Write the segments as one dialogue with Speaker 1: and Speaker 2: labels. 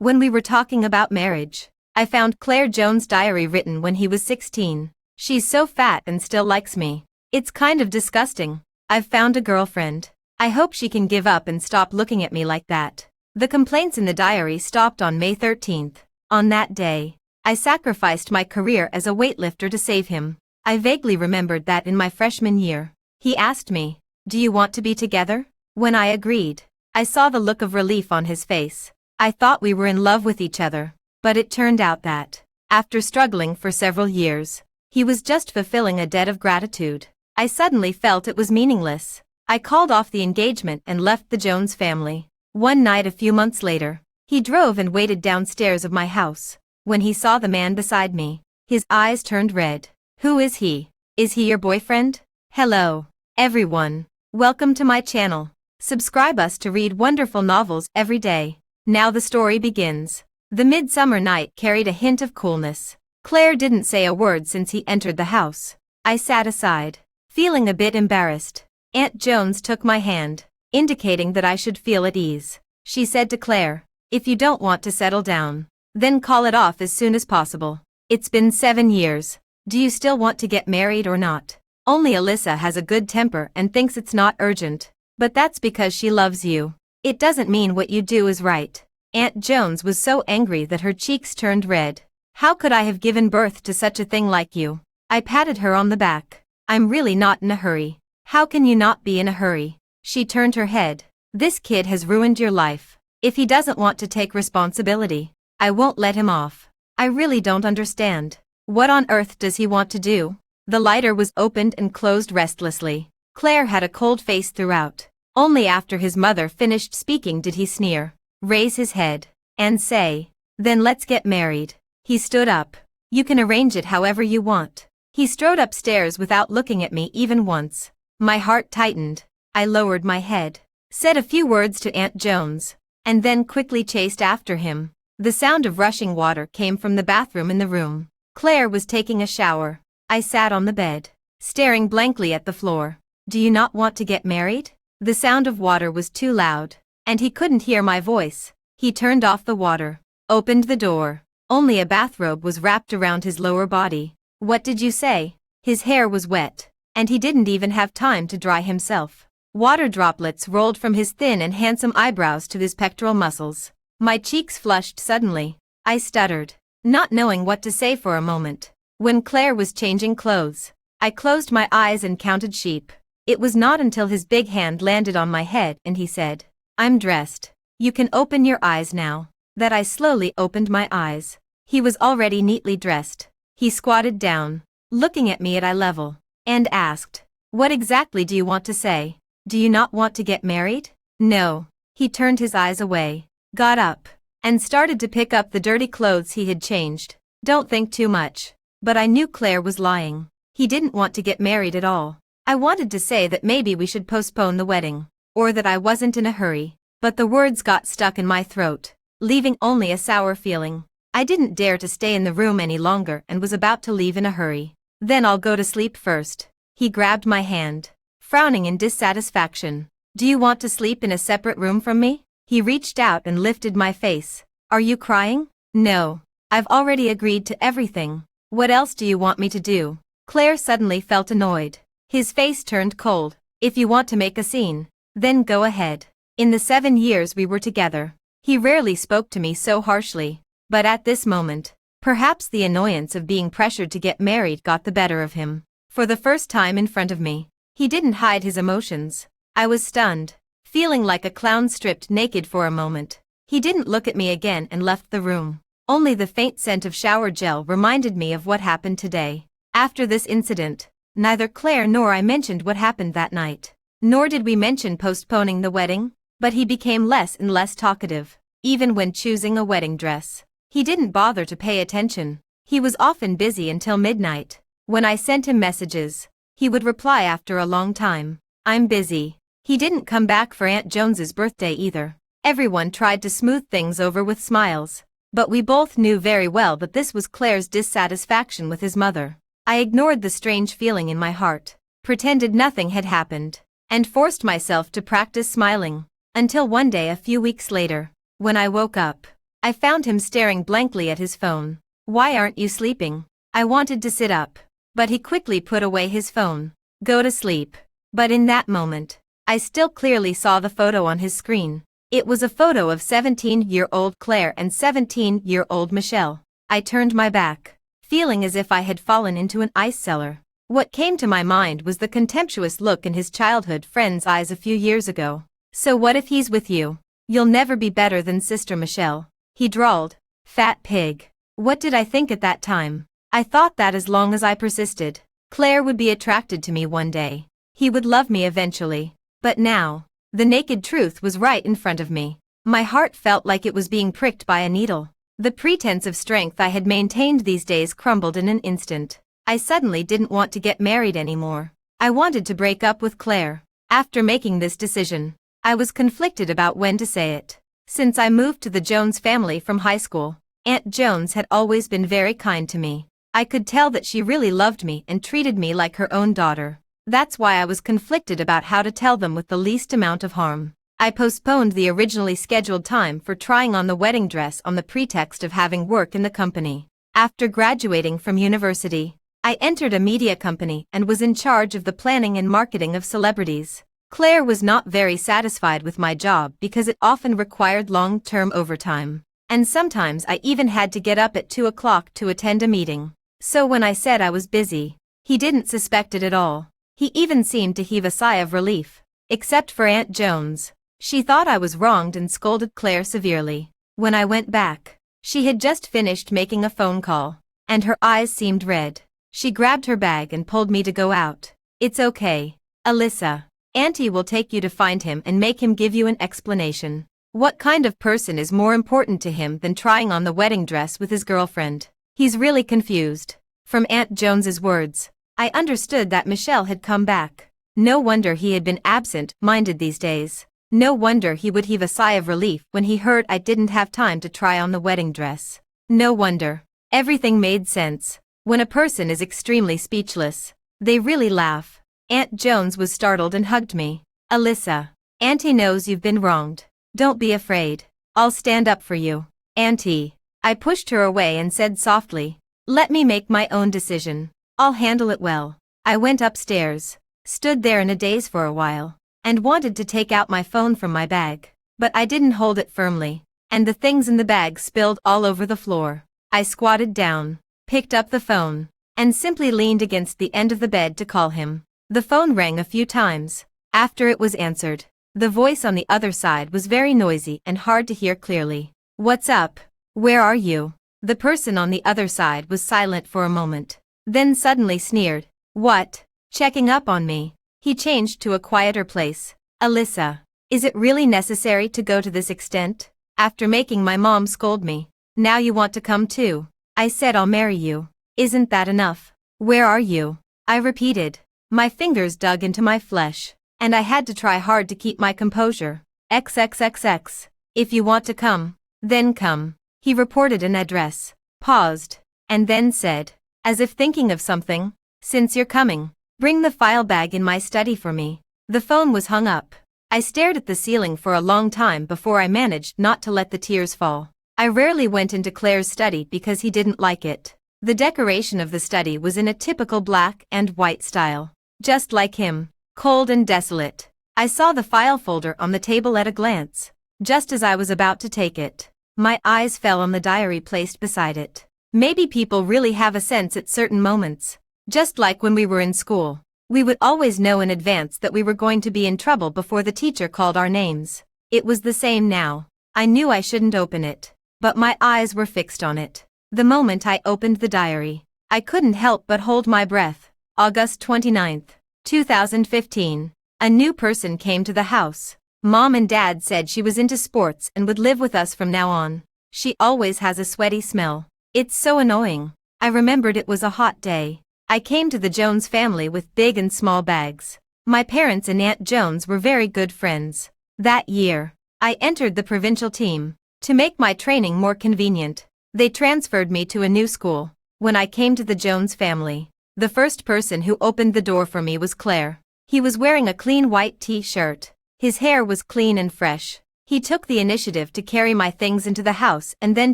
Speaker 1: When we were talking about marriage, I found Claire Jones' diary written when he was 16. She's so fat and still likes me. It's kind of disgusting. I've found a girlfriend. I hope she can give up and stop looking at me like that. The complaints in the diary stopped on May 13th. On that day, I sacrificed my career as a weightlifter to save him. I vaguely remembered that in my freshman year, he asked me, "Do you want to be together?" When I agreed, I saw the look of relief on his face. I thought we were in love with each other, but it turned out that, after struggling for several years, he was just fulfilling a debt of gratitude. I suddenly felt it was meaningless. I called off the engagement and left the Jones family. One night a few months later, he drove and waited downstairs of my house. When he saw the man beside me, his eyes turned red. "Who is he? Is he your boyfriend?" Hello, everyone. Welcome to my channel. Subscribe us to read wonderful novels every day. Now the story begins. The midsummer night carried a hint of coolness. Claire didn't say a word since he entered the house. I sat aside, feeling a bit embarrassed. Aunt Jones took my hand, indicating that I should feel at ease. She said to Claire, "If you don't want to settle down, then call it off as soon as possible. It's been 7 years. Do you still want to get married or not? Only Alyssa has a good temper and thinks it's not urgent, but that's because she loves you. It doesn't mean what you do is right." Aunt Jones was so angry that her cheeks turned red. "How could I have given birth to such a thing like you?" I patted her on the back. "I'm really not in a hurry." "How can you not be in a hurry?" She turned her head. "This kid has ruined your life. If he doesn't want to take responsibility, I won't let him off." "I really don't understand. What on earth does he want to do?" The lighter was opened and closed restlessly. Claire had a cold face throughout. Only after his mother finished speaking did he sneer, raise his head, and say, "Then let's get married." He stood up. "You can arrange it however you want." He strode upstairs without looking at me even once. My heart tightened. I lowered my head, said a few words to Aunt Jones, and then quickly chased after him. The sound of rushing water came from the bathroom in the room. Claire was taking a shower. I sat on the bed, staring blankly at the floor. "Do you not want to get married?" The sound of water was too loud, and he couldn't hear my voice. He turned off the water, opened the door. Only a bathrobe was wrapped around his lower body. "What did you say?" His hair was wet, and he didn't even have time to dry himself. Water droplets rolled from his thin and handsome eyebrows to his pectoral muscles. My cheeks flushed suddenly. I stuttered, not knowing what to say for a moment. When Claire was changing clothes, I closed my eyes and counted sheep. It was not until his big hand landed on my head and he said, "I'm dressed. You can open your eyes now," that I slowly opened my eyes. He was already neatly dressed. He squatted down, looking at me at eye level, and asked, "What exactly do you want to say? Do you not want to get married?" "No." He turned his eyes away, got up, and started to pick up the dirty clothes he had changed. Don't think too much. But I knew Claire was lying. He didn't want to get married at all. I wanted to say that maybe we should postpone the wedding, or that I wasn't in a hurry, but the words got stuck in my throat, leaving only a sour feeling. I didn't dare to stay in the room any longer and was about to leave in a hurry. "Then I'll go to sleep first." He grabbed my hand, frowning in dissatisfaction. "Do you want to sleep in a separate room from me?" He reached out and lifted my face. "Are you crying?" "No. I've already agreed to everything. What else do you want me to do?" Claire suddenly felt annoyed. His face turned cold. "If you want to make a scene, then go ahead. In the 7 years we were together, he rarely spoke to me so harshly, but at this moment, perhaps the annoyance of being pressured to get married got the better of him. For the first time in front of me, he didn't hide his emotions. I was stunned, feeling like a clown stripped naked for a moment. He didn't look at me again and left the room. Only the faint scent of shower gel reminded me of what happened today. After this incident, neither Claire nor I mentioned what happened that night. Nor did we mention postponing the wedding, but he became less and less talkative. Even when choosing a wedding dress, he didn't bother to pay attention. He was often busy until midnight. When I sent him messages, he would reply after a long time, "I'm busy." He didn't come back for Aunt Jones's birthday either. Everyone tried to smooth things over with smiles, but we both knew very well that this was Claire's dissatisfaction with his mother. I ignored the strange feeling in my heart, pretended nothing had happened, and forced myself to practice smiling, until one day a few weeks later, when I woke up, I found him staring blankly at his phone. "Why aren't you sleeping?" I wanted to sit up, but he quickly put away his phone. "Go to sleep." But in that moment, I still clearly saw the photo on his screen. It was a photo of 17-year-old Claire and 17-year-old Michelle. I turned my back, feeling as if I had fallen into an ice cellar. What came to my mind was the contemptuous look in his childhood friend's eyes a few years ago. "So what if he's with you? You'll never be better than Sister Michelle," he drawled. Fat pig. What did I think at that time? I thought that as long as I persisted, Claire would be attracted to me one day. He would love me eventually. But now, the naked truth was right in front of me. My heart felt like it was being pricked by a needle. The pretense of strength I had maintained these days crumbled in an instant. I suddenly didn't want to get married anymore. I wanted to break up with Claire. After making this decision, I was conflicted about when to say it. Since I moved to the Jones family from high school, Aunt Jones had always been very kind to me. I could tell that she really loved me and treated me like her own daughter. That's why I was conflicted about how to tell them with the least amount of harm. I postponed the originally scheduled time for trying on the wedding dress on the pretext of having work in the company. After graduating from university, I entered a media company and was in charge of the planning and marketing of celebrities. Claire was not very satisfied with my job because it often required long-term overtime. And sometimes I even had to get up at 2 o'clock to attend a meeting. So when I said I was busy, he didn't suspect it at all. He even seemed to heave a sigh of relief. Except for Aunt Jones. She thought I was wronged and scolded Claire severely. When I went back, she had just finished making a phone call, and her eyes seemed red. She grabbed her bag and pulled me to go out. "It's okay, Alyssa. Auntie will take you to find him and make him give you an explanation. What kind of person is more important to him than trying on the wedding dress with his girlfriend? He's really confused." From Aunt Jones's words, I understood that Michelle had come back. No wonder he had been absent-minded these days. No wonder he would heave a sigh of relief when he heard I didn't have time to try on the wedding dress. No wonder. Everything made sense. When a person is extremely speechless, they really laugh. Aunt Jones was startled and hugged me. "Alyssa, Auntie knows you've been wronged. Don't be afraid. I'll stand up for you." "Auntie." I pushed her away and said softly, "Let me make my own decision. I'll handle it well." I went upstairs, stood there in a daze for a while, and wanted to take out my phone from my bag. But I didn't hold it firmly, and the things in the bag spilled all over the floor. I squatted down, picked up the phone, and simply leaned against the end of the bed to call him. The phone rang a few times. After it was answered, the voice on the other side was very noisy and hard to hear clearly. "What's up? Where are you?" The person on the other side was silent for a moment, then suddenly sneered. "What? Checking up on me?" He changed to a quieter place. "Alyssa, is it really necessary to go to this extent? After making my mom scold me, now you want to come too? I said I'll marry you. Isn't that enough? Where are you?" I repeated. My fingers dug into my flesh, and I had to try hard to keep my composure. "XXXX. If you want to come, then come." He reported an address, paused, and then said, as if thinking of something, "Since you're coming, bring the file bag in my study for me." The phone was hung up. I stared at the ceiling for a long time before I managed not to let the tears fall. I rarely went into Claire's study because he didn't like it. The decoration of the study was in a typical black and white style. Just like him, cold and desolate. I saw the file folder on the table at a glance. Just as I was about to take it, my eyes fell on the diary placed beside it. Maybe people really have a sense at certain moments. Just like when we were in school, we would always know in advance that we were going to be in trouble before the teacher called our names. It was the same now. I knew I shouldn't open it, but my eyes were fixed on it. The moment I opened the diary, I couldn't help but hold my breath. August 29th, 2015. A new person came to the house. Mom and Dad said she was into sports and would live with us from now on. She always has a sweaty smell. It's so annoying. I remembered it was a hot day. I came to the Jones family with big and small bags. My parents and Aunt Jones were very good friends. That year, I entered the provincial team. To make my training more convenient, they transferred me to a new school. When I came to the Jones family, the first person who opened the door for me was Claire. He was wearing a clean white t-shirt. His hair was clean and fresh. He took the initiative to carry my things into the house and then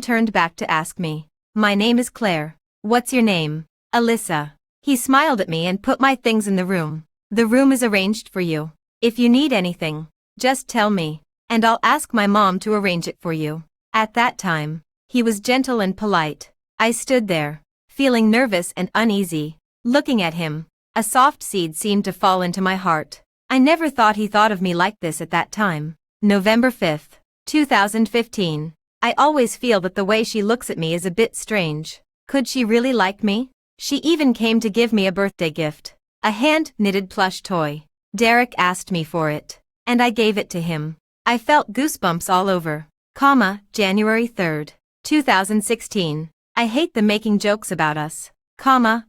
Speaker 1: turned back to ask me, "My name is Claire. What's your name?" "Alyssa." He smiled at me and put my things in the room. "The room is arranged for you. If you need anything, just tell me, and I'll ask my mom to arrange it for you." At that time, he was gentle and polite. I stood there, feeling nervous and uneasy. Looking at him, a soft seed seemed to fall into my heart. I never thought he thought of me like this at that time. November 5th, 2015. I always feel that the way she looks at me is a bit strange. Could she really like me? She even came to give me a birthday gift. A hand-knitted plush toy. Derek asked me for it, and I gave it to him. I felt goosebumps all over. January 3rd, 2016. I hate them making jokes about us.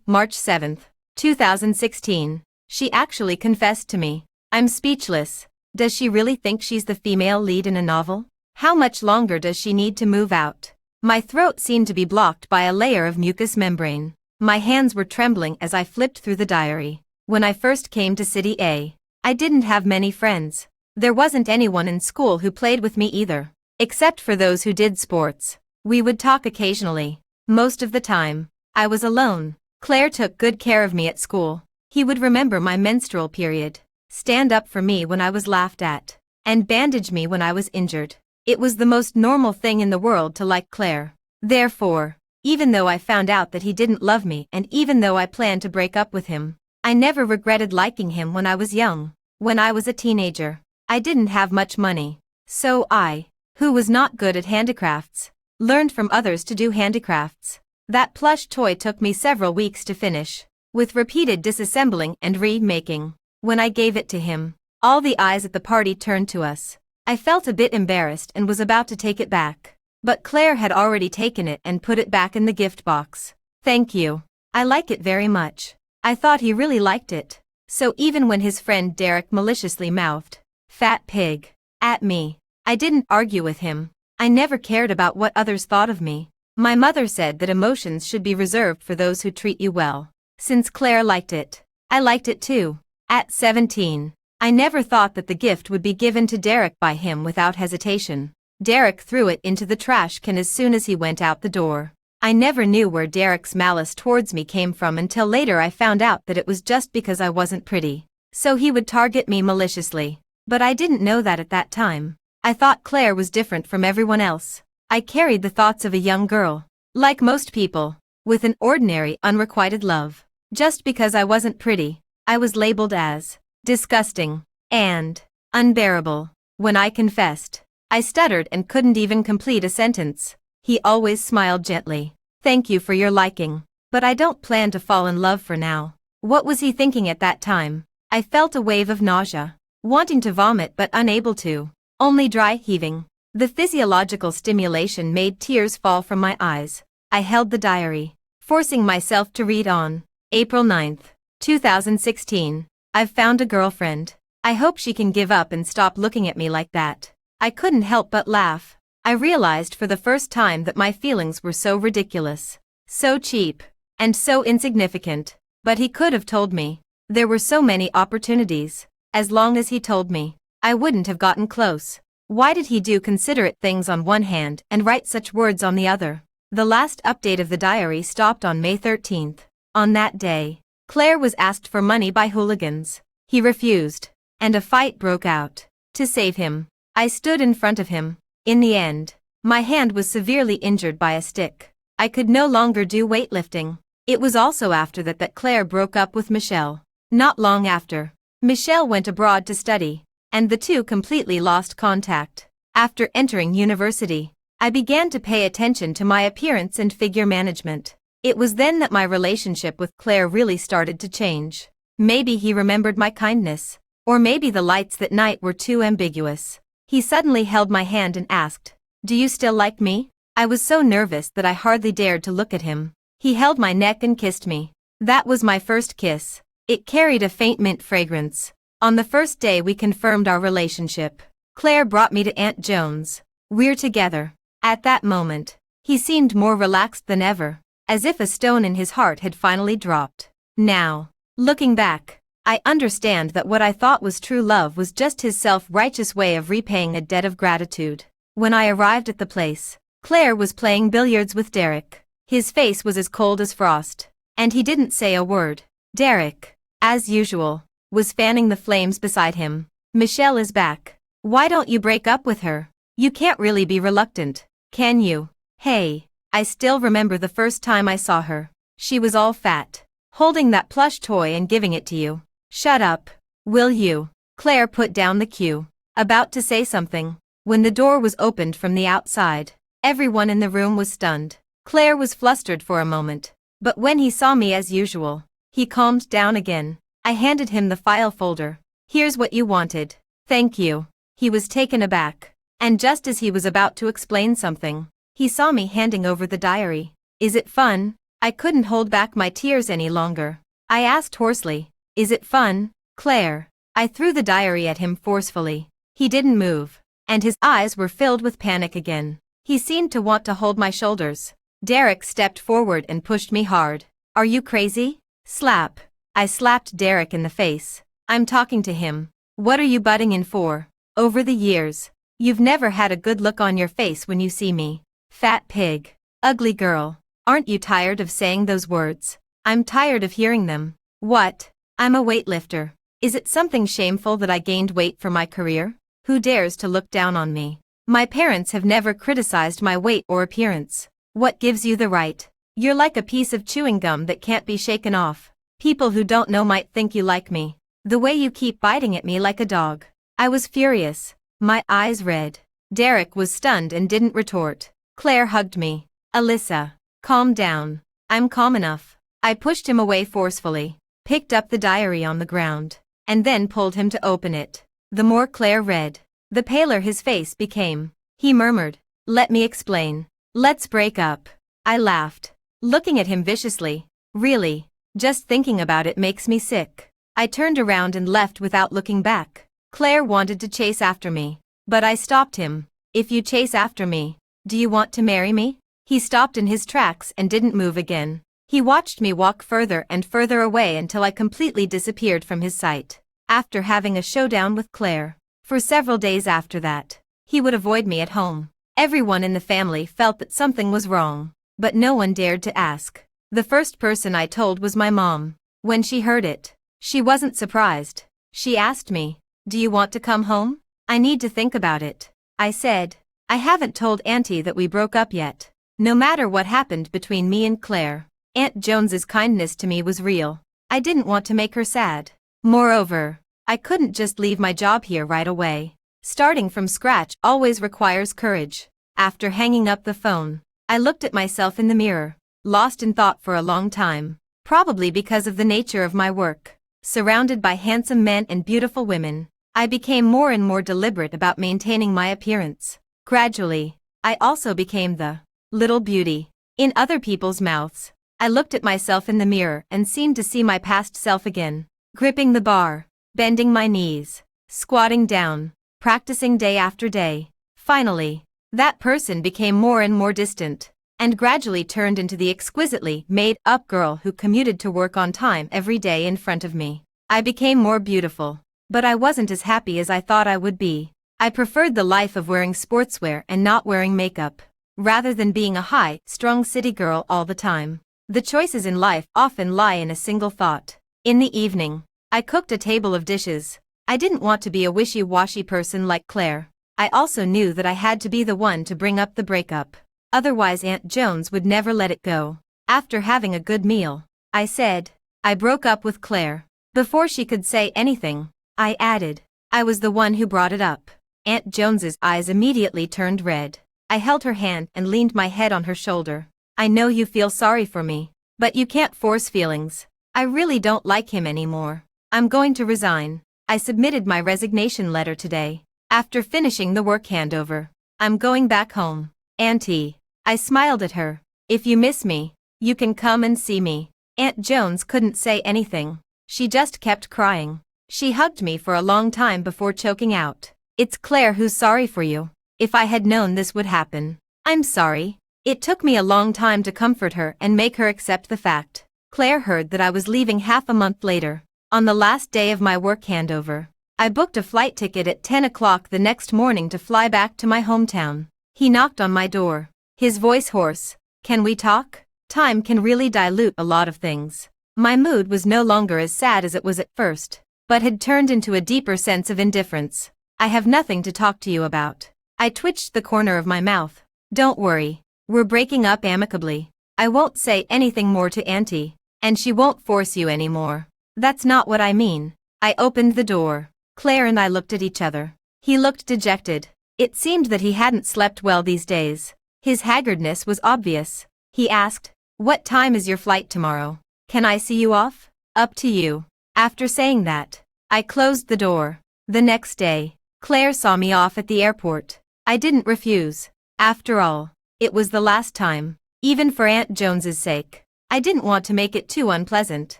Speaker 1: March 7th, 2016. She actually confessed to me. I'm speechless. Does she really think she's the female lead in a novel? How much longer does she need to move out? My throat seemed to be blocked by a layer of mucous membrane. My hands were trembling as I flipped through the diary. When I first came to City A, I didn't have many friends. There wasn't anyone in school who played with me either. Except for those who did sports. We would talk occasionally. Most of the time, I was alone. Claire took good care of me at school. He would remember my menstrual period, stand up for me when I was laughed at, and bandage me when I was injured. It was the most normal thing in the world to like Claire. Therefore, even though I found out that he didn't love me and even though I planned to break up with him, I never regretted liking him when I was young. When I was a teenager, I didn't have much money. So I, who was not good at handicrafts, learned from others to do handicrafts. That plush toy took me several weeks to finish, with repeated disassembling and remaking. When I gave it to him, all the eyes at the party turned to us. I felt a bit embarrassed and was about to take it back. But Claire had already taken it and put it back in the gift box. "Thank you. I like it very much." I thought he really liked it. So even when his friend Derek maliciously mouthed, "Fat pig," at me, I didn't argue with him. I never cared about what others thought of me. My mother said that emotions should be reserved for those who treat you well. Since Claire liked it, I liked it too. At 17, I never thought that the gift would be given to Derek by him without hesitation. Derek threw it into the trash can as soon as he went out the door. I never knew where Derek's malice towards me came from until later I found out that it was just because I wasn't pretty. So he would target me maliciously. But I didn't know that at that time. I thought Claire was different from everyone else. I carried the thoughts of a young girl, like most people, with an ordinary unrequited love. Just because I wasn't pretty, I was labeled as disgusting and unbearable. When I confessed, I stuttered and couldn't even complete a sentence. He always smiled gently. "Thank you for your liking, but I don't plan to fall in love for now." What was he thinking at that time? I felt a wave of nausea, wanting to vomit but unable to, only dry heaving. The physiological stimulation made tears fall from my eyes. I held the diary, forcing myself to read on. April 9th, 2016. I've found a girlfriend. I hope she can give up and stop looking at me like that. I couldn't help but laugh. I realized for the first time that my feelings were so ridiculous, so cheap, and so insignificant. But he could have told me. There were so many opportunities. As long as he told me, I wouldn't have gotten close. Why did he do considerate things on one hand and write such words on the other? The last update of the diary stopped on May 13th. On that day, Claire was asked for money by hooligans. He refused, and a fight broke out. To save him, I stood in front of him. In the end, my hand was severely injured by a stick. I could no longer do weightlifting. It was also after that Claire broke up with Michelle. Not long after, Michelle went abroad to study, and the two completely lost contact. After entering university, I began to pay attention to my appearance and figure management. It was then that my relationship with Claire really started to change. Maybe he remembered my kindness, or maybe the lights that night were too ambiguous. He suddenly held my hand and asked, "Do you still like me?" I was so nervous that I hardly dared to look at him. He held my neck and kissed me. That was my first kiss. It carried a faint mint fragrance. On the first day we confirmed our relationship. Claire brought me to Aunt Joan's. "We're together." At that moment, he seemed more relaxed than ever, as if a stone in his heart had finally dropped. Now, looking back, I understand that what I thought was true love was just his self-righteous way of repaying a debt of gratitude. When I arrived at the place, Claire was playing billiards with Derek. His face was as cold as frost, and he didn't say a word. Derek, as usual, was fanning the flames beside him. Michelle is back. Why don't you break up with her? You can't really be reluctant, can you? Hey, I still remember the first time I saw her. She was all fat, holding that plush toy and giving it to you. Shut up, will you? Claire put down the cue, about to say something, when the door was opened from the outside. Everyone in the room was stunned. Claire was flustered for a moment, but when he saw me as usual, he calmed down again. I handed him the file folder. Here's what you wanted. Thank you. He was taken aback, and just as he was about to explain something, he saw me handing over the diary. Is it fun? I couldn't hold back my tears any longer. I asked hoarsely, is it fun, Claire? I threw the diary at him forcefully. He didn't move, and his eyes were filled with panic again. He seemed to want to hold my shoulders. Derek stepped forward and pushed me hard. Are you crazy? Slap. I slapped Derek in the face. I'm talking to him. What are you butting in for? Over the years, you've never had a good look on your face when you see me. Fat pig. Ugly girl. Aren't you tired of saying those words? I'm tired of hearing them. What? I'm a weightlifter. Is it something shameful that I gained weight for my career? Who dares to look down on me? My parents have never criticized my weight or appearance. What gives you the right? You're like a piece of chewing gum that can't be shaken off. People who don't know might think you like me. The way you keep biting at me like a dog. I was furious, my eyes red. Derek was stunned and didn't retort. Claire hugged me. Alyssa, calm down. I'm calm enough. I pushed him away forcefully, picked up the diary on the ground, and then pulled him to open it. The more Claire read, the paler his face became. He murmured, let me explain. Let's break up. I laughed, looking at him viciously. Really, just thinking about it makes me sick. I turned around and left without looking back. Claire wanted to chase after me, but I stopped him. If you chase after me, do you want to marry me? He stopped in his tracks and didn't move again. He watched me walk further and further away until I completely disappeared from his sight. After having a showdown with Claire, for several days after that, he would avoid me at home. Everyone in the family felt that something was wrong, but no one dared to ask. The first person I told was my mom. When she heard it, she wasn't surprised. She asked me, do you want to come home? I need to think about it. I said, I haven't told Auntie that we broke up yet. No matter what happened between me and Claire, Aunt Jones's kindness to me was real. I didn't want to make her sad. Moreover, I couldn't just leave my job here right away. Starting from scratch always requires courage. After hanging up the phone, I looked at myself in the mirror, lost in thought for a long time, probably because of the nature of my work. Surrounded by handsome men and beautiful women, I became more and more deliberate about maintaining my appearance. Gradually, I also became the little beauty in other people's mouths. I looked at myself in the mirror and seemed to see my past self again, gripping the bar, bending my knees, squatting down, practicing day after day. Finally, that person became more and more distant, and gradually turned into the exquisitely made-up girl who commuted to work on time every day in front of me. I became more beautiful, but I wasn't as happy as I thought I would be. I preferred the life of wearing sportswear and not wearing makeup, rather than being a high-strung city girl all the time. The choices in life often lie in a single thought. In the evening, I cooked a table of dishes. I didn't want to be a wishy-washy person like Claire. I also knew that I had to be the one to bring up the breakup. Otherwise Aunt Jones would never let it go. After having a good meal, I said, I broke up with Claire. Before she could say anything, I added, I was the one who brought it up. Aunt Jones's eyes immediately turned red. I held her hand and leaned my head on her shoulder. I know you feel sorry for me, but you can't force feelings. I really don't like him anymore. I'm going to resign. I submitted my resignation letter today. After finishing the work handover, I'm going back home. Auntie. I smiled at her. If you miss me, you can come and see me. Aunt Jones couldn't say anything. She just kept crying. She hugged me for a long time before choking out. It's Claire who's sorry for you. If I had known this would happen. I'm sorry. It took me a long time to comfort her and make her accept the fact. Claire heard that I was leaving half a month later. On the last day of my work handover, I booked a flight ticket at 10 o'clock the next morning to fly back to my hometown. He knocked on my door, his voice hoarse. "Can we talk?" Time can really dilute a lot of things. My mood was no longer as sad as it was at first, but had turned into a deeper sense of indifference. "I have nothing to talk to you about." I twitched the corner of my mouth. "Don't worry, we're breaking up amicably. I won't say anything more to Auntie, and she won't force you anymore." "That's not what I mean." I opened the door. Claire and I looked at each other. He looked dejected. It seemed that he hadn't slept well these days. His haggardness was obvious. He asked, "What time is your flight tomorrow? Can I see you off?" "Up to you." After saying that, I closed the door. The next day, Claire saw me off at the airport. I didn't refuse. After all, it was the last time, even for Aunt Jones's sake. I didn't want to make it too unpleasant.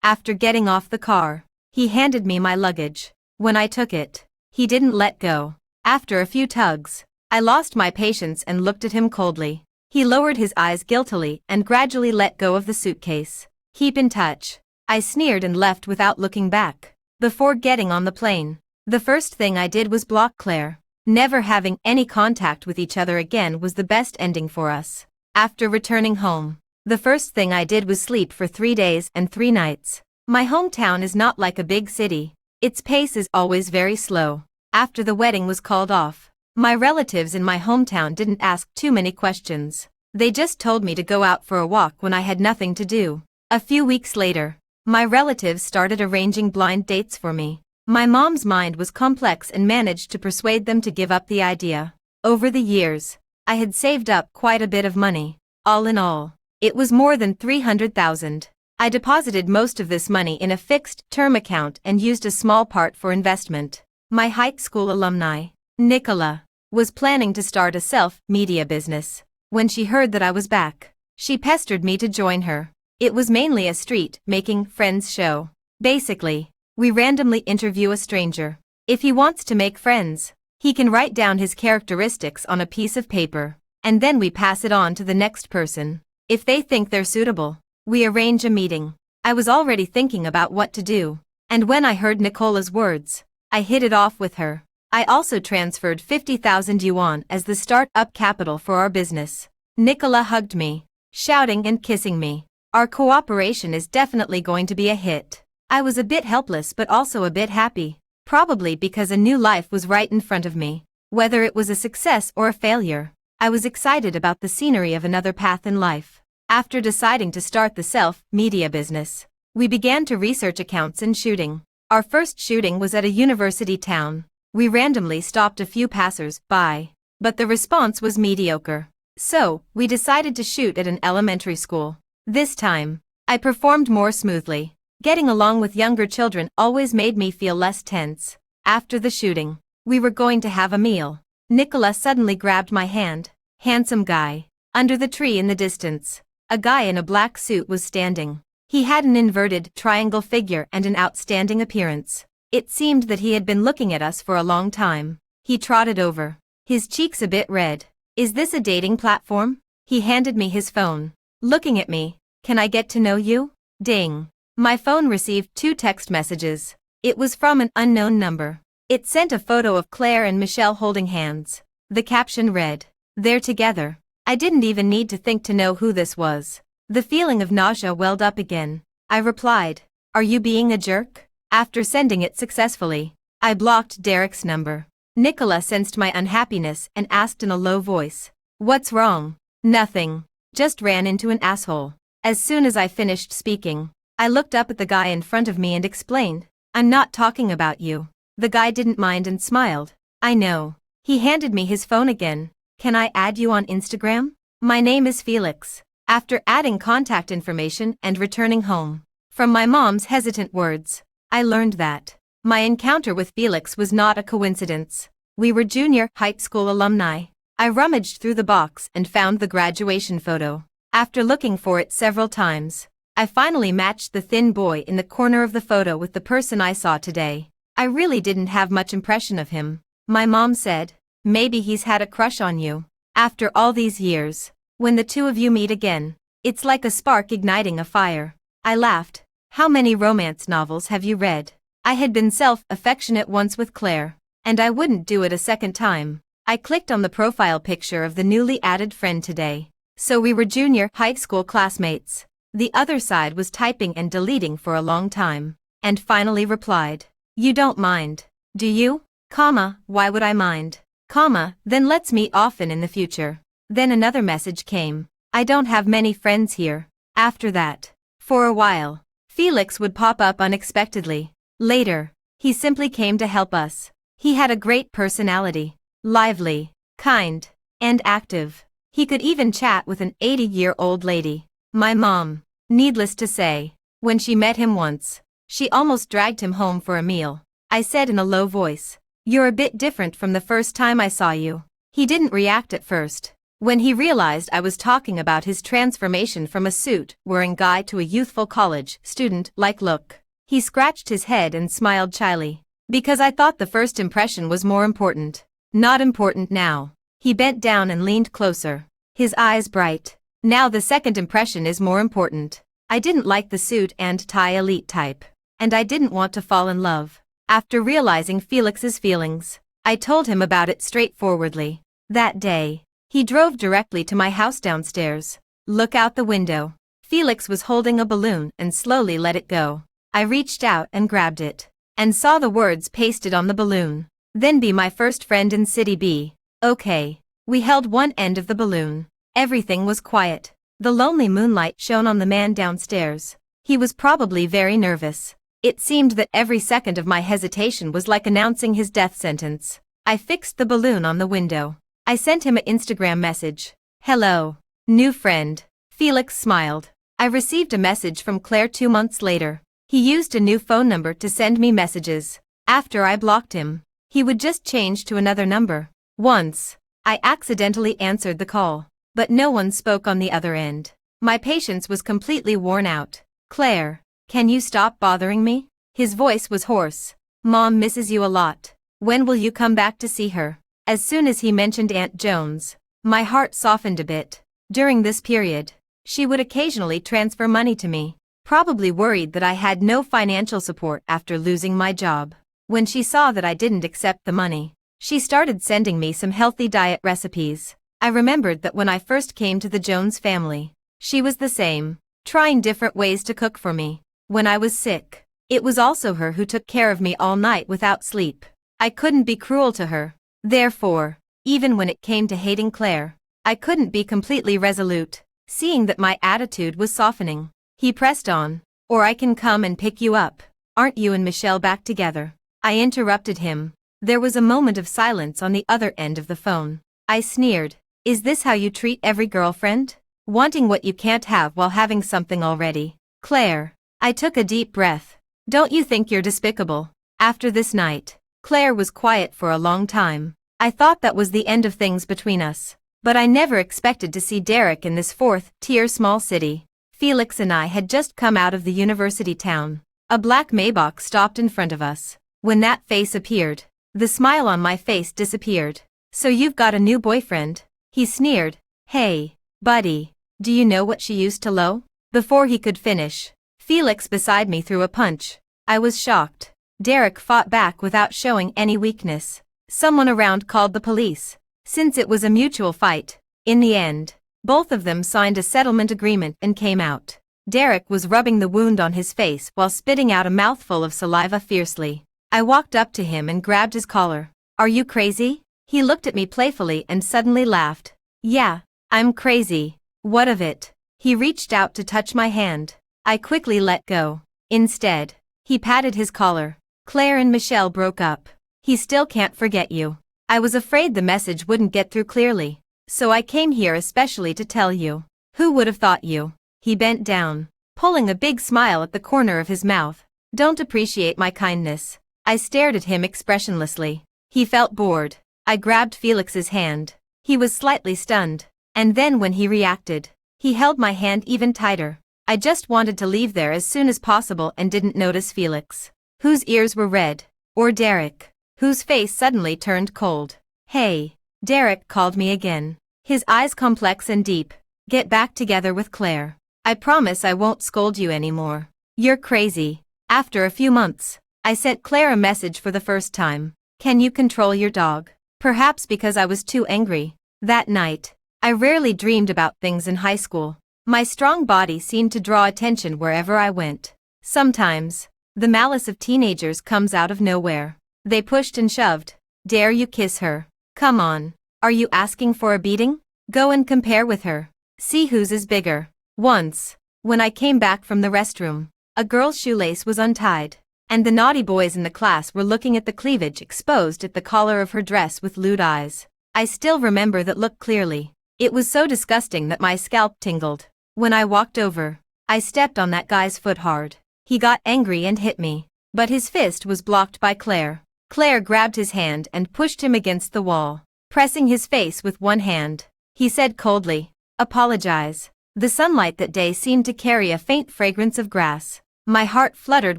Speaker 1: After getting off the car, he handed me my luggage. When I took it, he didn't let go. After a few tugs, I lost my patience and looked at him coldly. He lowered his eyes guiltily and gradually let go of the suitcase. "Keep in touch." I sneered and left without looking back. Before getting on the plane, the first thing I did was block Claire. Never having any contact with each other again was the best ending for us. After returning home, the first thing I did was sleep for 3 days and 3 nights. My hometown is not like a big city. Its pace is always very slow. After the wedding was called off, my relatives in my hometown didn't ask too many questions. They just told me to go out for a walk when I had nothing to do. A few weeks later, my relatives started arranging blind dates for me. My mom's mind was complex and managed to persuade them to give up the idea. Over the years, I had saved up quite a bit of money. All in all, it was more than 300,000. I deposited most of this money in a fixed-term account and used a small part for investment. My high school alumni, Nicola, was planning to start a self-media business. When she heard that I was back, she pestered me to join her. It was mainly a street-making friends show. Basically, we randomly interview a stranger. If he wants to make friends, he can write down his characteristics on a piece of paper, and then we pass it on to the next person. If they think they're suitable, we arrange a meeting. I was already thinking about what to do, and when I heard Nicola's words, I hit it off with her. I also transferred 50,000 yuan as the start-up capital for our business. Nicola hugged me, shouting and kissing me. Our cooperation is definitely going to be a hit. I was a bit helpless but also a bit happy, probably because a new life was right in front of me. Whether it was a success or a failure, I was excited about the scenery of another path in life. After deciding to start the self-media business, we began to research accounts and shooting. Our first shooting was at a university town. We randomly stopped a few passers-by, but the response was mediocre. So, we decided to shoot at an elementary school. This time, I performed more smoothly. Getting along with younger children always made me feel less tense. After the shooting, we were going to have a meal. Nicola suddenly grabbed my hand. "Handsome guy." Under the tree in the distance, a guy in a black suit was standing. He had an inverted triangle figure and an outstanding appearance. It seemed that he had been looking at us for a long time. He trotted over, his cheeks a bit red. "Is this a dating platform?" He handed me his phone. Looking at me, "Can I get to know you?" Ding. My phone received 2 text messages. It was from an unknown number. It sent a photo of Claire and Michelle holding hands. The caption read, "They're together." I didn't even need to think to know who this was. The feeling of nausea welled up again. I replied, "Are you being a jerk?" After sending it successfully, I blocked Derek's number. Nicola sensed my unhappiness and asked in a low voice, "What's wrong?" "Nothing. Just ran into an asshole." As soon as I finished speaking, I looked up at the guy in front of me and explained, "I'm not talking about you." The guy didn't mind and smiled. "I know." He handed me his phone again. "Can I add you on Instagram?" "My name is Felix." After adding contact information and returning home, from my mom's hesitant words, I learned that my encounter with Felix was not a coincidence. We were junior high school alumni. I rummaged through the box and found the graduation photo. After looking for it several times, I finally matched the thin boy in the corner of the photo with the person I saw today. I really didn't have much impression of him. My mom said, "Maybe he's had a crush on you." After all these years, when the two of you meet again, it's like a spark igniting a fire. I laughed. How many romance novels have you read? I had been self-affectionate once with Claire, and I wouldn't do it a second time. I clicked on the profile picture of the newly added friend today. So we were junior high school classmates. The other side was typing and deleting for a long time, and finally replied. You don't mind, do you? Comma, why would I mind? Comma, then let's meet often in the future. Then another message came. I don't have many friends here. After that, for a while, Felix would pop up unexpectedly. Later, he simply came to help us. He had a great personality. Lively, kind, and active. He could even chat with an 80-year-old lady. My mom, needless to say, when she met him once, she almost dragged him home for a meal. I said in a low voice, "You're a bit different from the first time I saw you." He didn't react at first. When he realized I was talking about his transformation from a suit-wearing guy to a youthful college student-like look, he scratched his head and smiled shyly. Because I thought the first impression was more important. Not important now. He bent down and leaned closer, his eyes bright. Now the second impression is more important. I didn't like the suit and tie elite type, and I didn't want to fall in love. After realizing Felix's feelings, I told him about it straightforwardly. That day, he drove directly to my house downstairs. Look out the window. Felix was holding a balloon and slowly let it go. I reached out and grabbed it, and saw the words pasted on the balloon. Then be my first friend in City B. Okay. We held one end of the balloon. Everything was quiet. The lonely moonlight shone on the man downstairs. He was probably very nervous. It seemed that every second of my hesitation was like announcing his death sentence. I fixed the balloon on the window. I sent him an Instagram message. Hello, new friend. Felix smiled. I received a message from Claire 2 months later. He used a new phone number to send me messages. After I blocked him, he would just change to another number. Once, I accidentally answered the call, but no one spoke on the other end. My patience was completely worn out. Claire, can you stop bothering me? His voice was hoarse. Mom misses you a lot. When will you come back to see her? As soon as he mentioned Aunt Jones, my heart softened a bit. During this period, she would occasionally transfer money to me, probably worried that I had no financial support after losing my job. When she saw that I didn't accept the money, she started sending me some healthy diet recipes. I remembered that when I first came to the Jones family, she was the same, trying different ways to cook for me. When I was sick, it was also her who took care of me all night without sleep. I couldn't be cruel to her. Therefore, even when it came to hating Claire, I couldn't be completely resolute. Seeing that my attitude was softening, he pressed on. Or I can come and pick you up. Aren't you and Michelle back together? I interrupted him. There was a moment of silence on the other end of the phone. I sneered. Is this how you treat every girlfriend? Wanting what you can't have while having something already? Claire. I took a deep breath. Don't you think you're despicable? After this night, Claire was quiet for a long time. I thought that was the end of things between us. But I never expected to see Derek in this fourth-tier small city. Felix and I had just come out of the university town. A black Maybach stopped in front of us. When that face appeared, the smile on my face disappeared. So you've got a new boyfriend? He sneered. Hey, buddy, do you know what she used to low? Before he could finish, Felix beside me threw a punch. I was shocked. Derek fought back without showing any weakness. Someone around called the police. Since it was a mutual fight, in the end, both of them signed a settlement agreement and came out. Derek was rubbing the wound on his face while spitting out a mouthful of saliva fiercely. I walked up to him and grabbed his collar. Are you crazy? He looked at me playfully and suddenly laughed. Yeah, I'm crazy. What of it? He reached out to touch my hand. I quickly let go. Instead, he patted his collar. Claire and Michelle broke up. He still can't forget you. I was afraid the message wouldn't get through clearly, so I came here especially to tell you. Who would have thought you? He bent down, pulling a big smile at the corner of his mouth. Don't appreciate my kindness. I stared at him expressionlessly. He felt bored. I grabbed Felix's hand. He was slightly stunned. And then when he reacted, he held my hand even tighter. I just wanted to leave there as soon as possible and didn't notice Felix, whose ears were red, or Derek, whose face suddenly turned cold. Hey, Derek called me again. His eyes complex and deep. Get back together with Claire. I promise I won't scold you anymore. You're crazy. After a few months, I sent Claire a message for the first time. Can you control your dog? Perhaps because I was too angry. That night, I rarely dreamed about things in high school. My strong body seemed to draw attention wherever I went. Sometimes, the malice of teenagers comes out of nowhere. They pushed and shoved. Dare you kiss her? Come on. Are you asking for a beating? Go and compare with her. See whose is bigger. Once, when I came back from the restroom, a girl's shoelace was untied, and the naughty boys in the class were looking at the cleavage exposed at the collar of her dress with lewd eyes. I still remember that look clearly. It was so disgusting that my scalp tingled. When I walked over, I stepped on that guy's foot hard. He got angry and hit me, but his fist was blocked by Claire. Claire grabbed his hand and pushed him against the wall, pressing his face with one hand. He said coldly, "Apologize." The sunlight that day seemed to carry a faint fragrance of grass. My heart fluttered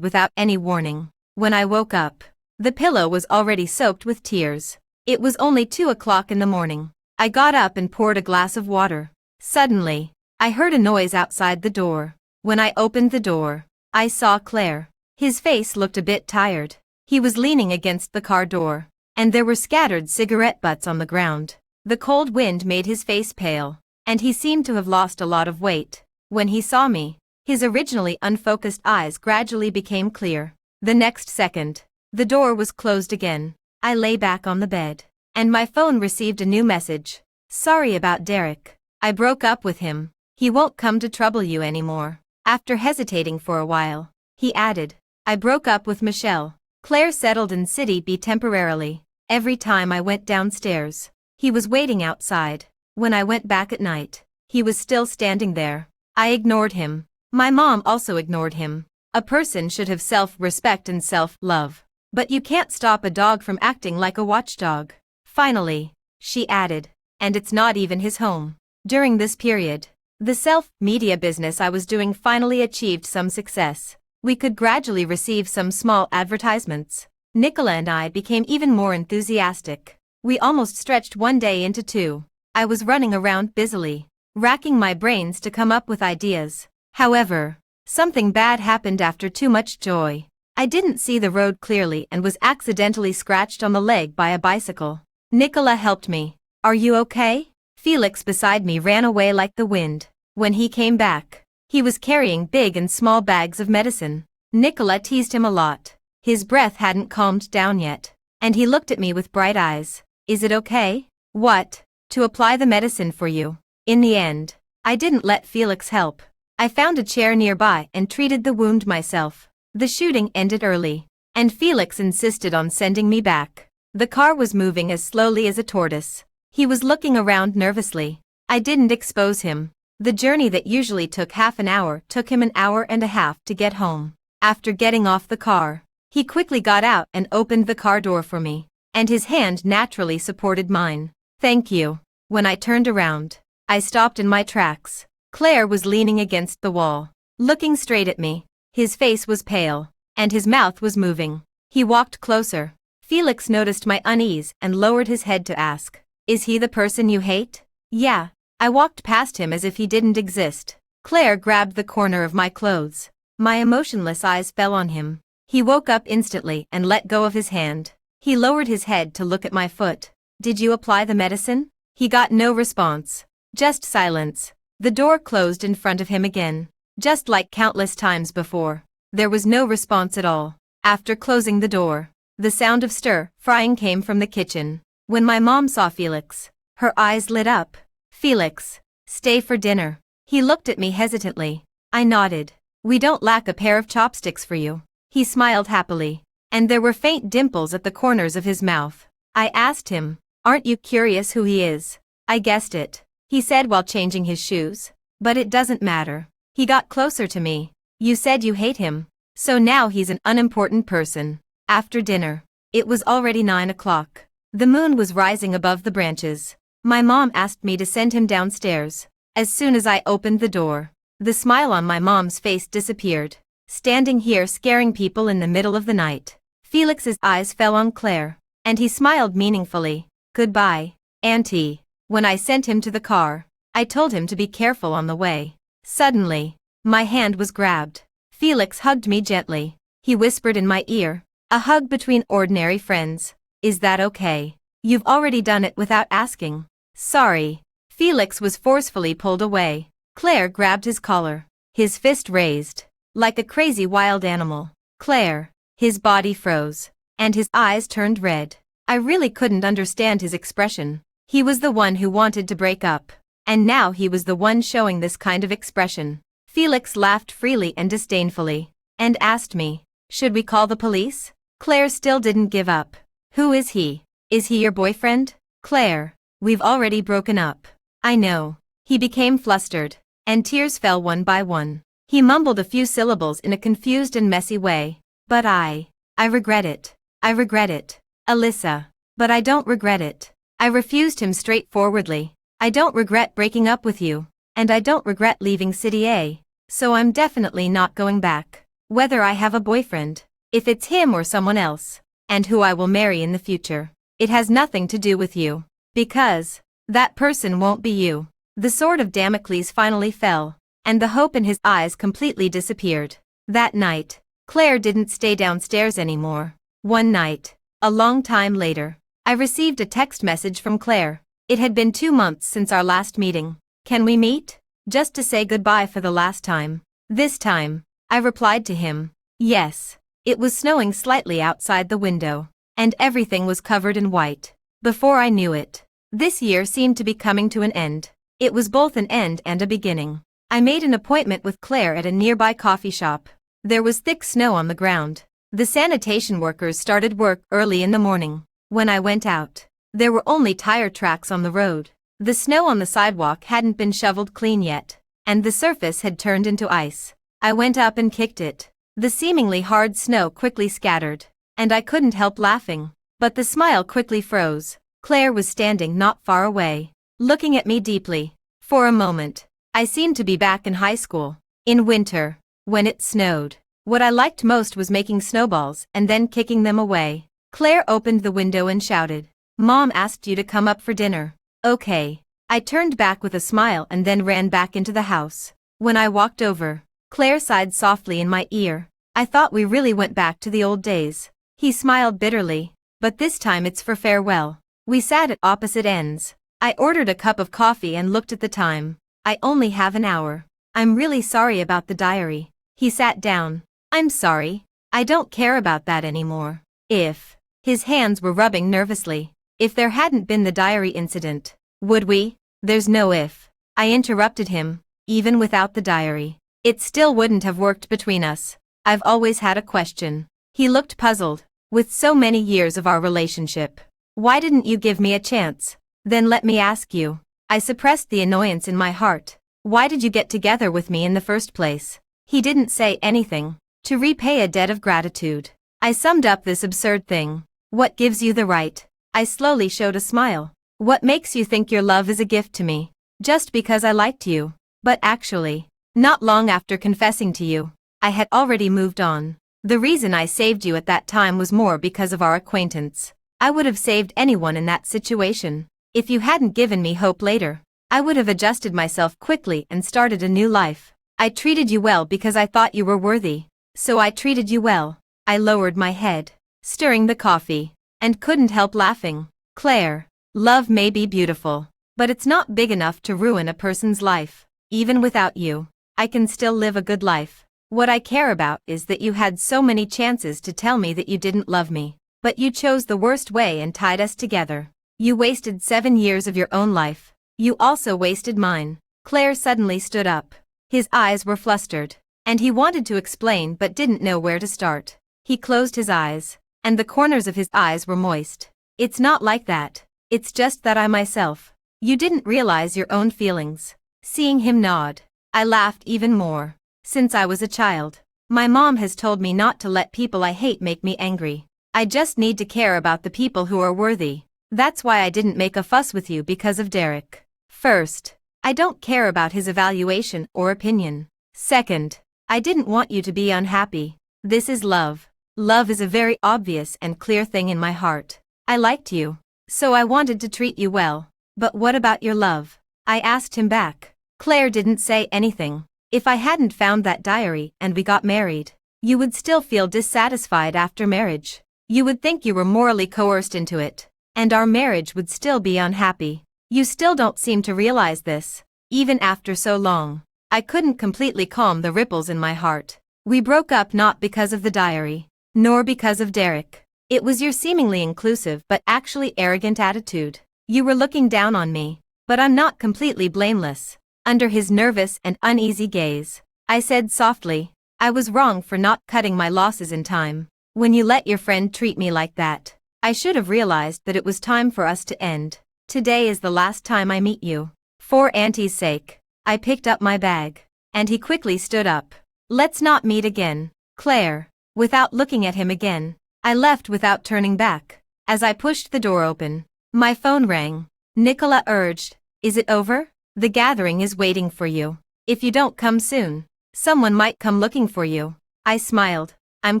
Speaker 1: without any warning. When I woke up, the pillow was already soaked with tears. It was only 2 o'clock in the morning. I got up and poured a glass of water. Suddenly, I heard a noise outside the door. When I opened the door, I saw Claire. His face looked a bit tired. He was leaning against the car door, and there were scattered cigarette butts on the ground. The cold wind made his face pale, and he seemed to have lost a lot of weight. When he saw me, his originally unfocused eyes gradually became clear. The next second, the door was closed again. I lay back on the bed, and my phone received a new message. "Sorry about Derek. I broke up with him. He won't come to trouble you anymore." After hesitating for a while, he added, "I broke up with Michelle." Claire settled in City B temporarily. Every time I went downstairs, he was waiting outside. When I went back at night, he was still standing there. I ignored him. My mom also ignored him. A person should have self-respect and self-love. But you can't stop a dog from acting like a watchdog. Finally, she added, and it's not even his home. During this period, the self-media business I was doing finally achieved some success. We could gradually receive some small advertisements. Nicola and I became even more enthusiastic. We almost stretched one day into 2. I was running around busily, racking my brains to come up with ideas. However, something bad happened after too much joy. I didn't see the road clearly and was accidentally scratched on the leg by a bicycle. Nicola helped me. "Are you okay?" Felix beside me ran away like the wind. When he came back, he was carrying big and small bags of medicine. Nicola teased him a lot. His breath hadn't calmed down yet, and he looked at me with bright eyes. "Is it okay?" "What?" "To apply the medicine for you." In the end, I didn't let Felix help. I found a chair nearby and treated the wound myself. The shooting ended early, and Felix insisted on sending me back. The car was moving as slowly as a tortoise. He was looking around nervously. I didn't expose him. The journey that usually took half an hour took him an hour and a half to get home. After getting off the car, he quickly got out and opened the car door for me, and his hand naturally supported mine. "Thank you." When I turned around, I stopped in my tracks. Claire was leaning against the wall, looking straight at me. His face was pale, and his mouth was moving. He walked closer. Felix noticed my unease and lowered his head to ask, "Is he the person you hate?" "Yeah." I walked past him as if he didn't exist. Claire grabbed the corner of my clothes. My emotionless eyes fell on him. He woke up instantly and let go of his hand. He lowered his head to look at my foot. "Did you apply the medicine?" He got no response. Just silence. The door closed in front of him again. Just like countless times before, there was no response at all. After closing the door, the sound of stir-frying came from the kitchen. When my mom saw Felix, her eyes lit up. "Felix, stay for dinner." He looked at me hesitantly. I nodded. "We don't lack a pair of chopsticks for you." He smiled happily, and there were faint dimples at the corners of his mouth. I asked him, "Aren't you curious who he is?" "I guessed it," he said while changing his shoes. "But it doesn't matter." He got closer to me. "You said you hate him, so now he's an unimportant person." After dinner, it was already 9 o'clock. The moon was rising above the branches. My mom asked me to send him downstairs. As soon as I opened the door, the smile on my mom's face disappeared. Standing here scaring people in the middle of the night. Felix's eyes fell on Claire, and he smiled meaningfully. "Goodbye, Auntie." When I sent him to the car, I told him to be careful on the way. Suddenly, my hand was grabbed. Felix hugged me gently. He whispered in my ear, "A hug between ordinary friends. Is that okay? You've already done it without asking." "Sorry." Felix was forcefully pulled away. Claire grabbed his collar, his fist raised, like a crazy wild animal. "Claire." His body froze, and his eyes turned red. I really couldn't understand his expression. He was the one who wanted to break up, and now he was the one showing this kind of expression. Felix laughed freely and disdainfully, and asked me, "Should we call the police?" Claire still didn't give up. "Who is he? Is he your boyfriend?" "Claire, we've already broken up." "I know." He became flustered, and tears fell one by one. He mumbled a few syllables in a confused and messy way. "But I regret it. I regret it. Alyssa. But I don't regret it." I refused him straightforwardly. "I don't regret breaking up with you, and I don't regret leaving City A. So I'm definitely not going back. Whether I have a boyfriend, if it's him or someone else, and who I will marry in the future, it has nothing to do with you. Because that person won't be you." The sword of Damocles finally fell, and the hope in his eyes completely disappeared. That night, Claire didn't stay downstairs anymore. One night, a long time later, I received a text message from Claire. It had been 2 months since our last meeting. "Can we meet? Just to say goodbye for the last time." This time, I replied to him, "Yes." It was snowing slightly outside the window, and everything was covered in white. Before I knew it, this year seemed to be coming to an end. It was both an end and a beginning. I made an appointment with Claire at a nearby coffee shop. There was thick snow on the ground. The sanitation workers started work early in the morning. When I went out, there were only tire tracks on the road. The snow on the sidewalk hadn't been shoveled clean yet, and the surface had turned into ice. I went up and kicked it. The seemingly hard snow quickly scattered, and I couldn't help laughing. But the smile quickly froze. Claire was standing not far away, looking at me deeply. For a moment, I seemed to be back in high school. In winter, when it snowed, what I liked most was making snowballs and then kicking them away. Claire opened the window and shouted, "Mom asked you to come up for dinner." "Okay." I turned back with a smile and then ran back into the house. When I walked over, Claire sighed softly in my ear. "I thought we really went back to the old days." He smiled bitterly, "But this time it's for farewell." We sat at opposite ends. I ordered a cup of coffee and looked at the time. "I only have an hour. I'm really sorry about the diary." He sat down. "I'm sorry. I don't care about that anymore." If. His hands were rubbing nervously. "If there hadn't been the diary incident, would we?" "There's no if." I interrupted him. "Even without the diary, it still wouldn't have worked between us. I've always had a question." He looked puzzled. "With so many years of our relationship, why didn't you give me a chance?" "Then let me ask you." I suppressed the annoyance in my heart. "Why did you get together with me in the first place?" He didn't say anything. "To repay a debt of gratitude." I summed up this absurd thing. "What gives you the right?" I slowly showed a smile. "What makes you think your love is a gift to me? Just because I liked you." But actually, not long after confessing to you, I had already moved on. The reason I saved you at that time was more because of our acquaintance. I would have saved anyone in that situation. If you hadn't given me hope later, I would have adjusted myself quickly and started a new life. I treated you well because I thought you were worthy. So I treated you well. I lowered my head, stirring the coffee, and couldn't help laughing. "Claire, love may be beautiful, but it's not big enough to ruin a person's life. Even without you, I can still live a good life. What I care about is that you had so many chances to tell me that you didn't love me, but you chose the worst way and tied us together. You wasted 7 years of your own life. You also wasted mine." Claire suddenly stood up. His eyes were flustered, and he wanted to explain but didn't know where to start. He closed his eyes, and the corners of his eyes were moist. "It's not like that. It's just that I myself. You didn't realize your own feelings." Seeing him nod, I laughed even more. "Since I was a child, my mom has told me not to let people I hate make me angry. I just need to care about the people who are worthy. That's why I didn't make a fuss with you because of Derek. First, I don't care about his evaluation or opinion. Second, I didn't want you to be unhappy. This is love. Love is a very obvious and clear thing in my heart. I liked you, so I wanted to treat you well. But what about your love?" I asked him back. Claire didn't say anything. If I hadn't found that diary and we got married, you would still feel dissatisfied after marriage. You would think you were morally coerced into it, and our marriage would still be unhappy. You still don't seem to realize this, even after so long. I couldn't completely calm the ripples in my heart. We broke up not because of the diary, nor because of Derek. It was your seemingly inclusive but actually arrogant attitude. You were looking down on me, but I'm not completely blameless. Under his nervous and uneasy gaze, I said softly, I was wrong for not cutting my losses in time. When you let your friend treat me like that, I should have realized that it was time for us to end. Today is the last time I meet you. For Auntie's sake. I picked up my bag, and he quickly stood up. Let's not meet again, Claire. Without looking at him again, I left without turning back. As I pushed the door open, my phone rang. Nicola urged, is it over? The gathering is waiting for you. If you don't come soon, someone might come looking for you. I smiled. I'm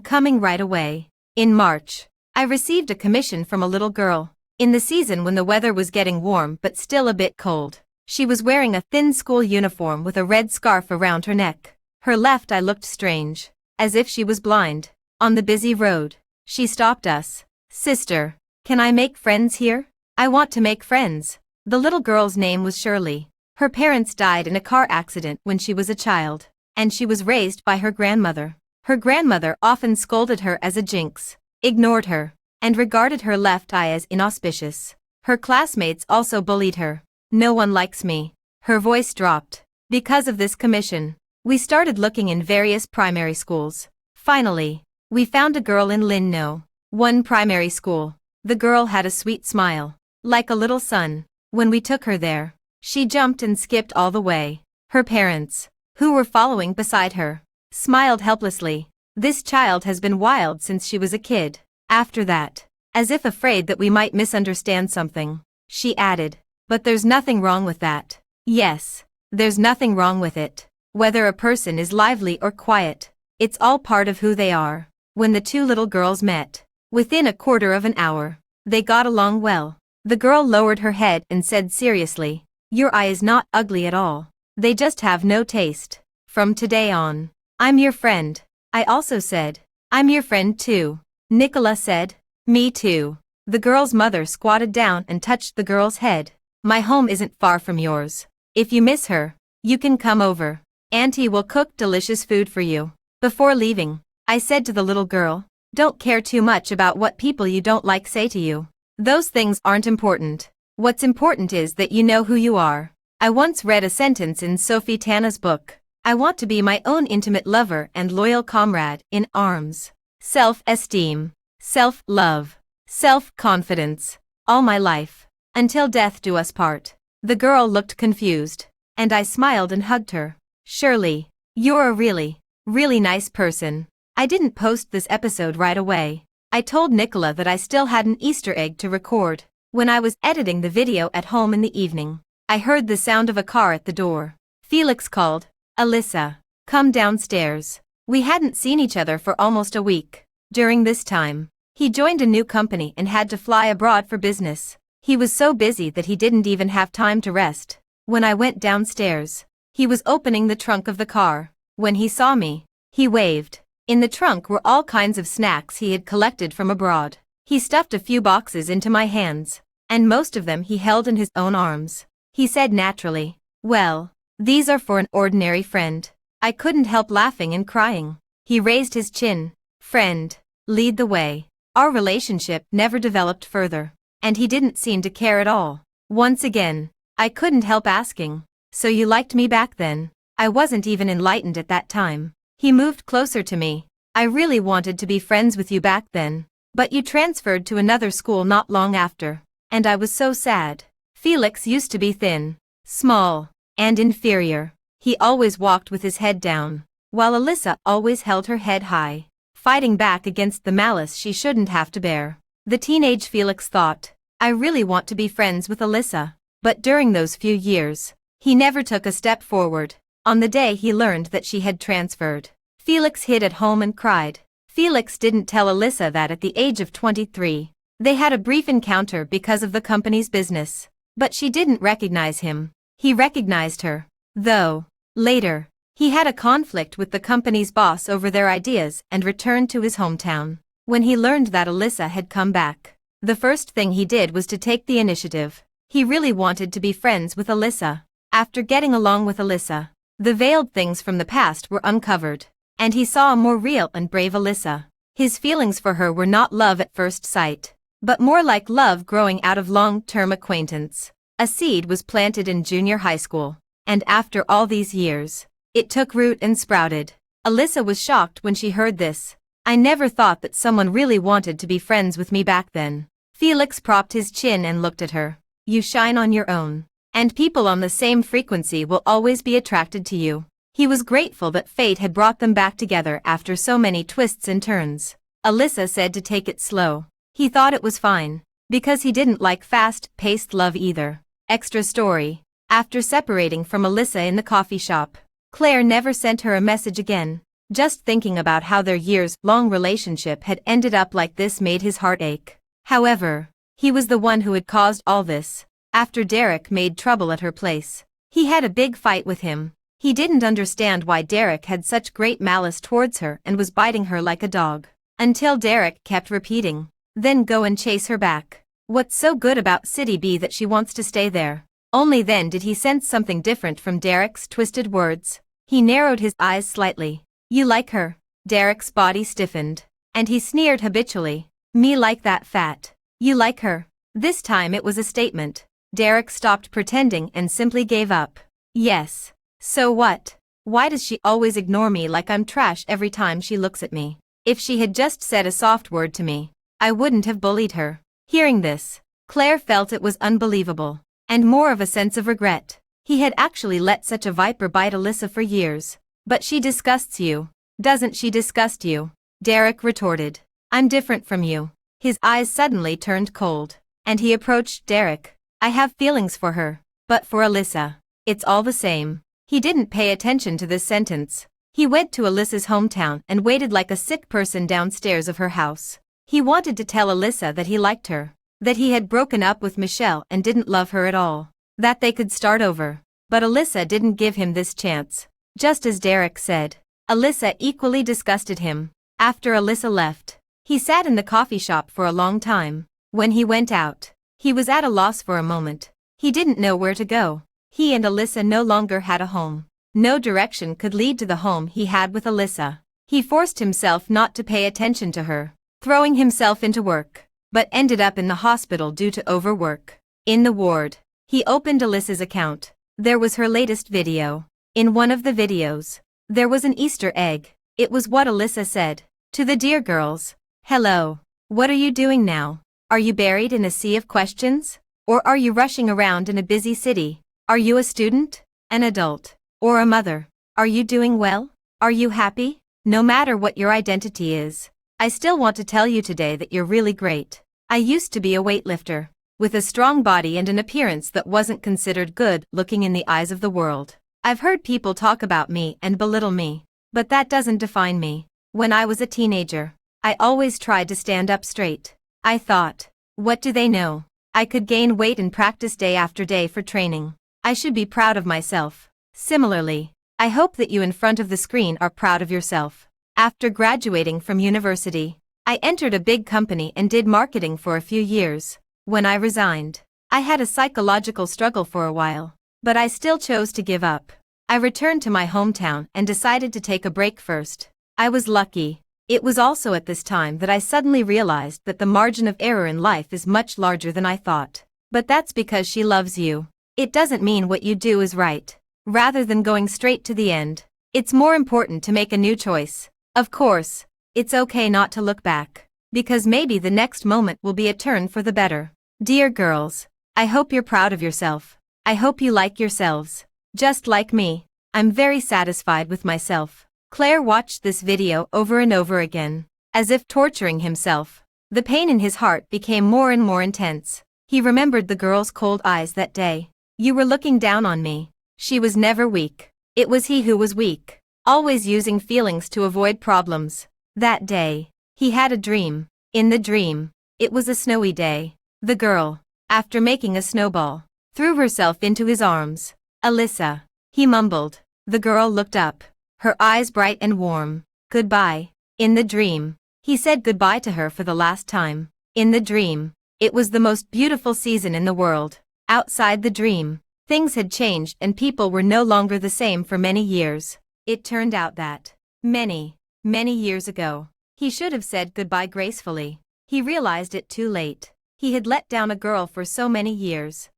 Speaker 1: coming right away. In March, I received a commission from a little girl. In the season when the weather was getting warm but still a bit cold, she was wearing a thin school uniform with a red scarf around her neck. Her left eye looked strange, as if she was blind. On the busy road, she stopped us. Sister, can I make friends here? I want to make friends. The little girl's name was Shirley. Her parents died in a car accident when she was a child, and she was raised by her grandmother. Her grandmother often scolded her as a jinx, ignored her, and regarded her left eye as inauspicious. Her classmates also bullied her. No one likes me. Her voice dropped. Because of this commission, we started looking in various primary schools. Finally, we found a girl in Linno, one primary school. The girl had a sweet smile, like a little sun. When we took her there, she jumped and skipped all the way. Her parents, who were following beside her, smiled helplessly. This child has been wild since she was a kid. After that, as if afraid that we might misunderstand something, she added, but there's nothing wrong with that. Yes, there's nothing wrong with it. Whether a person is lively or quiet, it's all part of who they are. When the two little girls met, within a quarter of an hour, they got along well. The girl lowered her head and said seriously, your eye is not ugly at all. They just have no taste. From today on, I'm your friend. I also said, I'm your friend too. Nicola said, me too. The girl's mother squatted down and touched the girl's head. My home isn't far from yours. If you miss her, you can come over. Auntie will cook delicious food for you. Before leaving, I said to the little girl, don't care too much about what people you don't like say to you. Those things aren't important. What's important is that you know who you are. I once read a sentence in Sophie Tana's book. I want to be my own intimate lover and loyal comrade in arms. Self-esteem, self-love, self-confidence. All my life. Until death do us part. The girl looked confused, and I smiled and hugged her. Shirley, you're a really, really nice person. I didn't post this episode right away. I told Nicola that I still had an Easter egg to record. When I was editing the video at home in the evening, I heard the sound of a car at the door. Felix called, Alyssa, come downstairs. We hadn't seen each other for almost a week. During this time, he joined a new company and had to fly abroad for business. He was so busy that he didn't even have time to rest. When I went downstairs, he was opening the trunk of the car. When he saw me, he waved. In the trunk were all kinds of snacks he had collected from abroad. He stuffed a few boxes into my hands, and most of them he held in his own arms. He said naturally, well, these are for an ordinary friend. I couldn't help laughing and crying. He raised his chin. Friend, lead the way. Our relationship never developed further, and he didn't seem to care at all. Once again, I couldn't help asking, so you liked me back then? I wasn't even enlightened at that time. He moved closer to me. I really wanted to be friends with you back then, but you transferred to another school not long after, and I was so sad. Felix used to be thin, small, and inferior. He always walked with his head down, while Alyssa always held her head high, fighting back against the malice she shouldn't have to bear. The teenage Felix thought, I really want to be friends with Alyssa, but during those few years, he never took a step forward. On the day he learned that she had transferred, Felix hid at home and cried. Felix didn't tell Alyssa that at the age of 23, they had a brief encounter because of the company's business, but she didn't recognize him. He recognized her, though. Later, He had a conflict with the company's boss over their ideas and returned to his hometown. When he learned that Alyssa had come back, the first thing he did was to take the initiative. He really wanted to be friends with Alyssa. After getting along with Alyssa, the veiled things from the past were uncovered, and he saw a more real and brave Alyssa. His feelings for her were not love at first sight, but more like love growing out of long-term acquaintance. A seed was planted in junior high school, and after all these years, it took root and sprouted. Alyssa was shocked when she heard this. I never thought that someone really wanted to be friends with me back then. Felix propped his chin and looked at her. You shine on your own, and people on the same frequency will always be attracted to you. He was grateful that fate had brought them back together after so many twists and turns. Alyssa said to take it slow. He thought it was fine, because he didn't like fast-paced love either. Extra story. After separating from Alyssa in the coffee shop, Claire never sent her a message again. Just thinking about how their years-long relationship had ended up like this made his heart ache. However, he was the one who had caused all this. After Derek made trouble at her place, he had a big fight with him. He didn't understand why Derek had such great malice towards her and was biting her like a dog. Until Derek kept repeating, then go and chase her back. What's so good about City B that she wants to stay there? Only then did he sense something different from Derek's twisted words. He narrowed his eyes slightly. You like her? Derek's body stiffened, and he sneered habitually. Me like that fat. You like her? This time it was a statement. Derek stopped pretending and simply gave up. Yes. So what? Why does she always ignore me like I'm trash every time she looks at me? If she had just said a soft word to me, I wouldn't have bullied her. Hearing this, Claire felt it was unbelievable, and more of a sense of regret. He had actually let such a viper bite Alyssa for years. But she disgusts you. Doesn't she disgust you? Derek retorted. I'm different from you. His eyes suddenly turned cold, and he approached Derek. I have feelings for her, but for Alyssa, it's all the same. He didn't pay attention to this sentence. He went to Alyssa's hometown and waited like a sick person downstairs of her house. He wanted to tell Alyssa that he liked her, that he had broken up with Michelle and didn't love her at all, that they could start over. But Alyssa didn't give him this chance. Just as Derek said, Alyssa equally disgusted him. After Alyssa left, he sat in the coffee shop for a long time. When he went out, he was at a loss for a moment. He didn't know where to go. He and Alyssa no longer had a home. No direction could lead to the home he had with Alyssa. He forced himself not to pay attention to her, throwing himself into work, but ended up in the hospital due to overwork. In the ward, he opened Alyssa's account. There was her latest video. In one of the videos, there was an Easter egg. It was what Alyssa said. To the dear girls, hello. What are you doing now? Are you buried in a sea of questions? Or are you rushing around in a busy city? Are you a student, an adult, or a mother? Are you doing well? Are you happy? No matter what your identity is, I still want to tell you today that you're really great. I used to be a weightlifter, with a strong body and an appearance that wasn't considered good looking in the eyes of the world. I've heard people talk about me and belittle me, but that doesn't define me. When I was a teenager, I always tried to stand up straight. I thought, what do they know? I could gain weight and practice day after day for training. I should be proud of myself. Similarly, I hope that you in front of the screen are proud of yourself. After graduating from university, I entered a big company and did marketing for a few years. When I resigned, I had a psychological struggle for a while, but I still chose to give up. I returned to my hometown and decided to take a break first. I was lucky. It was also at this time that I suddenly realized that the margin of error in life is much larger than I thought. But that's because she loves you. It doesn't mean what you do is right. Rather than going straight to the end, it's more important to make a new choice. Of course, it's okay not to look back, because maybe the next moment will be a turn for the better. Dear girls, I hope you're proud of yourself. I hope you like yourselves. Just like me, I'm very satisfied with myself. Claire watched this video over and over again, as if torturing himself. The pain in his heart became more and more intense. He remembered the girl's cold eyes that day. You were looking down on me. She was never weak. It was he who was weak, always using feelings to avoid problems. That day, he had a dream. In the dream, it was a snowy day. The girl, after making a snowball, threw herself into his arms. Alyssa, he mumbled. The girl looked up, her eyes bright and warm. Goodbye. In the dream, he said goodbye to her for the last time. In the dream, it was the most beautiful season in the world. Outside the dream, things had changed and people were no longer the same for many years. It turned out that, many years ago, he should have said goodbye gracefully. He realized it too late. He had let down a girl for so many years.